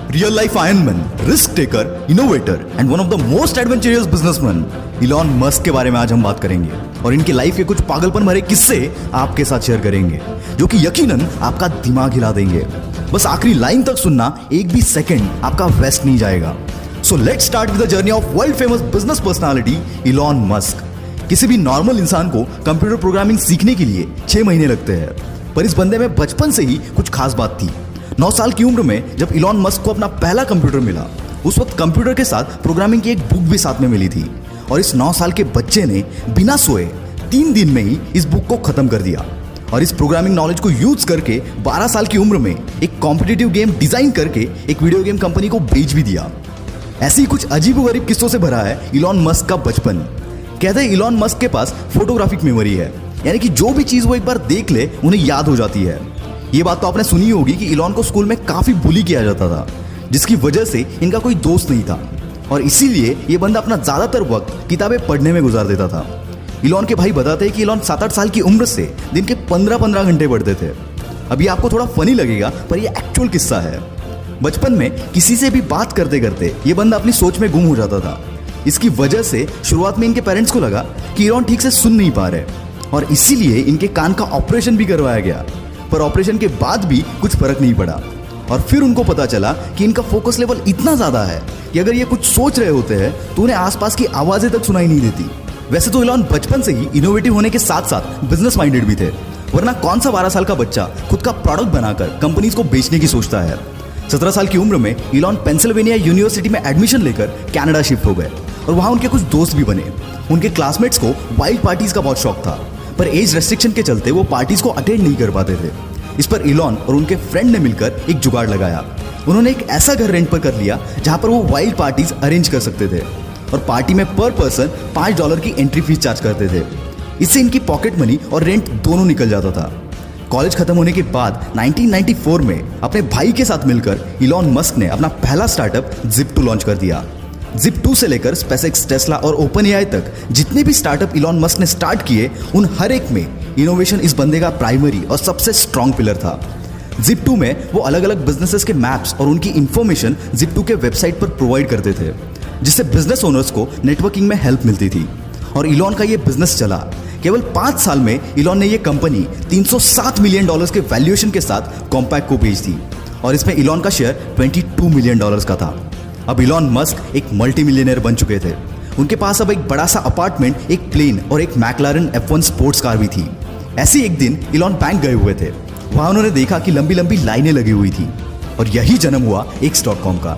Real life Iron Man, risk taker, innovator and one of the most adventurous businessman, Elon Musk के बारे में आज हम बात करेंगे और इनके लाइफ के कुछ पागलपन भरे किस्से आपके साथ शेयर करेंगे जो कि यकीनन आपका दिमाग हिला देंगे। बस आखिरी लाइन तक सुनना, एक भी सेकंड आपका वेस्ट नहीं जाएगा। So let's start with the journey of world famous business personality Elon Musk. किसी भी नॉर्मल इंसान को कंप्यूटर प्रोग्रामिंग सीखने के लिए 6 महीने लगते हैं, पर इस बंदे में बचपन से ही कुछ खास बात थी। 9 साल की उम्र में जब इलॉन मस्क को अपना पहला कंप्यूटर मिला, उस वक्त कंप्यूटर के साथ प्रोग्रामिंग की एक बुक भी साथ में मिली थी और इस 9 साल के बच्चे ने बिना सोए 3 दिन में ही इस बुक को खत्म कर दिया और इस प्रोग्रामिंग नॉलेज को यूज करके 12 साल की उम्र में एक कॉम्पिटिटिव गेम डिजाइन करके एक वीडियो गेम कंपनी को बेच भी दिया। ऐसे ही कुछ अजीबोगरीब किस्सों से भरा है इलॉन मस्क का बचपन। कहते हैं इलॉन मस्क के पास फोटोग्राफिक मेमोरी है, यानी कि जो भी चीज वो एक बार देख ले उन्हें याद हो जाती है। ये बात तो आपने सुनी होगी कि इलॉन को स्कूल में काफी बुली किया जाता था, जिसकी वजह से इनका कोई दोस्त नहीं था और इसीलिए ये बंदा अपना ज्यादातर वक्त किताबें पढ़ने में गुजार देता था। इलॉन के भाई बताते हैं कि इलॉन 7-8 साल की उम्र से दिन के 15-15 घंटे पढ़ते थे। अभी आपको थोड़ा फनी लगेगा, पर यह एक्चुअल किस्सा है। बचपन में किसी से भी बात करते करते ये बंदा अपनी सोच में गुम हो जाता था। इसकी वजह से शुरुआत में इनके पेरेंट्स को लगा कि इलॉन ठीक से सुन नहीं पा रहे और इसीलिए इनके कान का ऑपरेशन भी करवाया गया, पर ऑपरेशन के बाद भी कुछ फर्क नहीं पड़ा। और फिर उनको पता चला कि इनका फोकस लेवल इतना ज्यादा है कि अगर ये कुछ सोच रहे होते हैं तो उन्हें आसपास की आवाजें तक सुनाई नहीं देती। वैसे तो इलॉन बचपन से ही इनोवेटिव होने के साथ साथ बिजनेस माइंडेड भी थे, वरना कौन सा 12 साल का बच्चा खुद का प्रोडक्ट बनाकर कंपनीज को बेचने की सोचता है। 17 साल की उम्र में इलॉन पेंसिल्वेनिया यूनिवर्सिटी में एडमिशन लेकर कनाडा शिफ्ट हो गए और वहां उनके कुछ दोस्त भी बने। उनके क्लासमेट्स को वाइल्ड पार्टीज का बहुत शौक था, पर एज रेस्ट्रिक्शन के चलते वो पार्टीज को अटेंड नहीं कर पाते थे। इस पर इलॉन और उनके फ्रेंड ने मिलकर एक जुगाड़ लगाया। उन्होंने एक ऐसा घर रेंट पर कर लिया जहां पर वो वाइल्ड पार्टीज अरेंज कर सकते थे और पार्टी में पर पर्सन $5 की एंट्री फीस चार्ज करते थे। इससे इनकी पॉकेट मनी और रेंट दोनों निकल जाता था। कॉलेज खत्म होने के बाद 1994 में अपने भाई के साथ मिलकर इलॉन मस्क ने अपना पहला स्टार्टअप Zip2 लॉन्च कर दिया। Zip2 से लेकर SpaceX, टेस्ला और OpenAI तक जितने भी स्टार्टअप इलॉन मस्क ने स्टार्ट किए, उन हर एक में इनोवेशन इस बंदे का प्राइमरी और सबसे स्ट्रॉन्ग पिलर था। Zip2 में वो अलग अलग बिजनेसेस के मैप्स और उनकी इंफॉर्मेशन Zip2 के वेबसाइट पर प्रोवाइड करते थे, जिससे बिजनेस ओनर्स को नेटवर्किंग में हेल्प मिलती थी और इलॉन का ये बिजनेस चला। केवल 5 साल में इलॉन ने ये कंपनी $307 मिलियन के वैल्यूएशन के साथ कॉम्पैक्ट को बेच दी और इसमें इलॉन का शेयर $22 मिलियन का था। अब इलॉन मस्क एक मल्टी मिलियनेयर बन चुके थे। उनके पास अब एक बड़ा सा अपार्टमेंट, एक प्लेन और एक मैक्लारन F1 स्पोर्ट्स कार भी थी। ऐसे एक दिन इलॉन बैंक गए हुए थे। वहां उन्होंने देखा कि लंबी लंबी लाइनें लगी हुई थी और यही जन्म हुआ X.com का।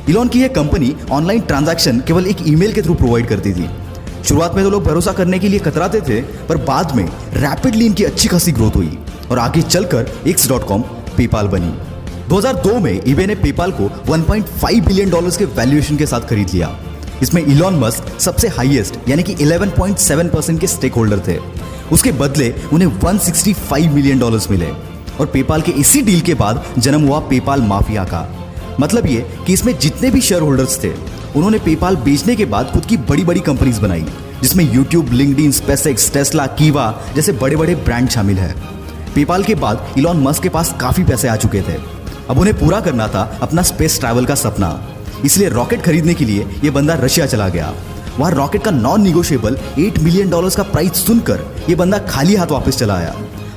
इलॉन की यह कंपनी ऑनलाइन ट्रांजैक्शन केवल एक ईमेल के थ्रू प्रोवाइड करती थी। शुरुआत में तो लोग भरोसा करने के लिए कतराते थे, पर बाद में रैपिडली इनकी अच्छी खासी ग्रोथ हुई और आगे चलकर X.com पेपाल बनी। 2002 में eBay ने पेपाल को $1.5 बिलियन के वैल्यूएशन के साथ खरीद लिया। इसमें इलॉन मस्क सबसे हाईएस्ट यानी कि 11.7% के स्टेक होल्डर थे। उसके बदले उन्हें $165 मिलियन मिले और पेपाल के इसी डील के बाद जन्म हुआ पेपाल माफिया का। मतलब ये कि इसमें जितने भी शेयर होल्डर्स थे, उन्होंने पेपाल बेचने के बाद खुद की बड़ी बड़ी कंपनीज बनाई, जिसमें यूट्यूब, लिंक्डइन, SpaceX, टेस्ला, कीवा जैसे बड़े बड़े ब्रांड शामिल है। पेपाल के बाद इलॉन मस्क के पास काफी पैसे आ चुके थे। अब उन्हें पूरा करना था अपना स्पेस ट्रैवल का सपना, इसलिए रॉकेट खरीदने के लिए ये बंदा रशिया चला गया। वहां रॉकेट का नॉन निगोशिएबल $8 मिलियन का प्राइस सुनकर ये बंदा खाली हाथ वापस चला आया,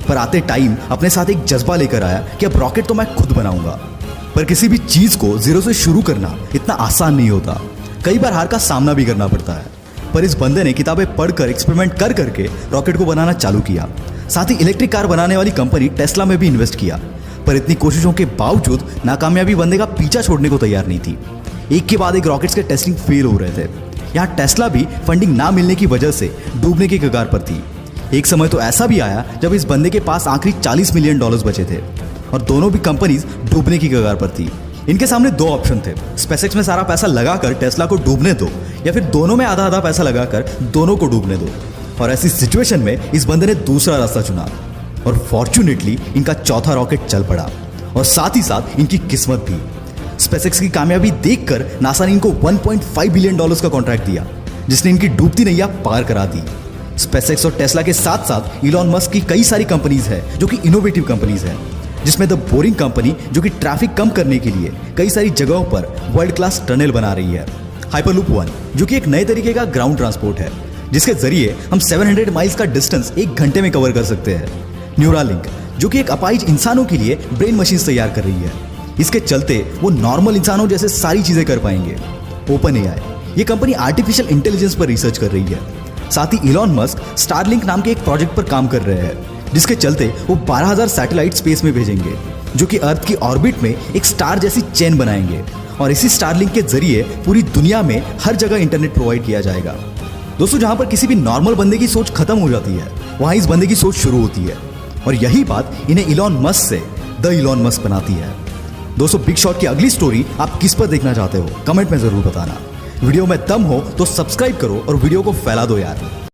पर आते टाइम अपने साथ एक जज्बा लेकर आया कि अब रॉकेट तो मैं खुद बनाऊंगा। पर किसी भी चीज को जीरो से शुरू करना इतना आसान नहीं होता, कई बार हार का सामना भी करना पड़ता है। पर इस बंदे ने किताबें पढ़कर, एक्सपेरिमेंट कर करके रॉकेट को बनाना चालू किया। साथ ही इलेक्ट्रिक कार बनाने वाली कंपनी टेस्ला में भी इन्वेस्ट किया, पर इतनी कोशिशों के बावजूद नाकामयाबी बंदे का पीछा छोड़ने को तैयार नहीं थी। एक के बाद एक रॉकेट्स के टेस्टिंग फेल हो रहे थे। यहाँ टेस्ला भी फंडिंग ना मिलने की वजह से डूबने की कगार पर थी। एक समय तो ऐसा भी आया जब इस बंदे के पास आखिरी $40 मिलियन बचे थे और दोनों भी कंपनीज डूबने की कगार पर थी। इनके सामने 2 ऑप्शन थे, SpaceX में सारा पैसा लगाकर टेस्ला को डूबने दो या फिर दोनों में आधा आधा पैसा लगाकर दोनों को डूबने दो। और ऐसी सिचुएशन में इस बंदे ने दूसरा रास्ता चुना और फॉर्चुनेटली इनका चौथा रॉकेट चल पड़ा और साथ ही साथ इनकी किस्मत भी। SpaceX की कामयाबी देखकर नासा ने इनको $1.5 बिलियन का कॉन्ट्रैक्ट दिया, जिसने इनकी डूबती नैया पार करा दी। SpaceX और टेस्ला के साथ साथ इलॉन मस्क की कई सारी कंपनीज है जो कि इनोवेटिव कंपनीज है। जिसमें द बोरिंग कंपनी जो कि ट्रैफिक कम करने के लिए कई सारी जगहों पर वर्ल्ड क्लास टनल बना रही है। हाइपरलूप 1 जो कि एक नए तरीके का ग्राउंड ट्रांसपोर्ट है, जिसके जरिए हम 700 माइल्स का डिस्टेंस 1 घंटे में कवर कर सकते हैं। न्यूरालिंक जो कि एक अपाहिज इंसानों के लिए ब्रेन मशीन तैयार कर रही है। इसके चलते वो नॉर्मल इंसानों जैसे सारी चीजें कर पाएंगे। ओपन एआई ये कंपनी आर्टिफिशियल इंटेलिजेंस पर रिसर्च कर रही है। साथ ही इलॉन मस्क स्टारलिंक नाम के एक प्रोजेक्ट पर काम कर रहे हैं, जिसके चलते वो 12,000 सैटेलाइट स्पेस में भेजेंगे, जो कि अर्थ की ऑर्बिट में एक स्टार जैसी चेन बनाएंगे। और इसी स्टारलिंक के जरिए पूरी दुनिया में हर जगह इंटरनेट प्रोवाइड किया जाएगा। दोस्तों, जहां पर किसी भी नॉर्मल बंदे की सोच खत्म हो जाती है, वहां इस बंदे की सोच शुरू होती है। और यही बात इन्हें इलॉन मस्क से द इलॉन मस्क बनाती है। दोस्तों, बिग शॉट की अगली स्टोरी आप किस पर देखना चाहते हो, कमेंट में जरूर बताना। वीडियो में दम हो तो सब्सक्राइब करो और वीडियो को फैला दो यार।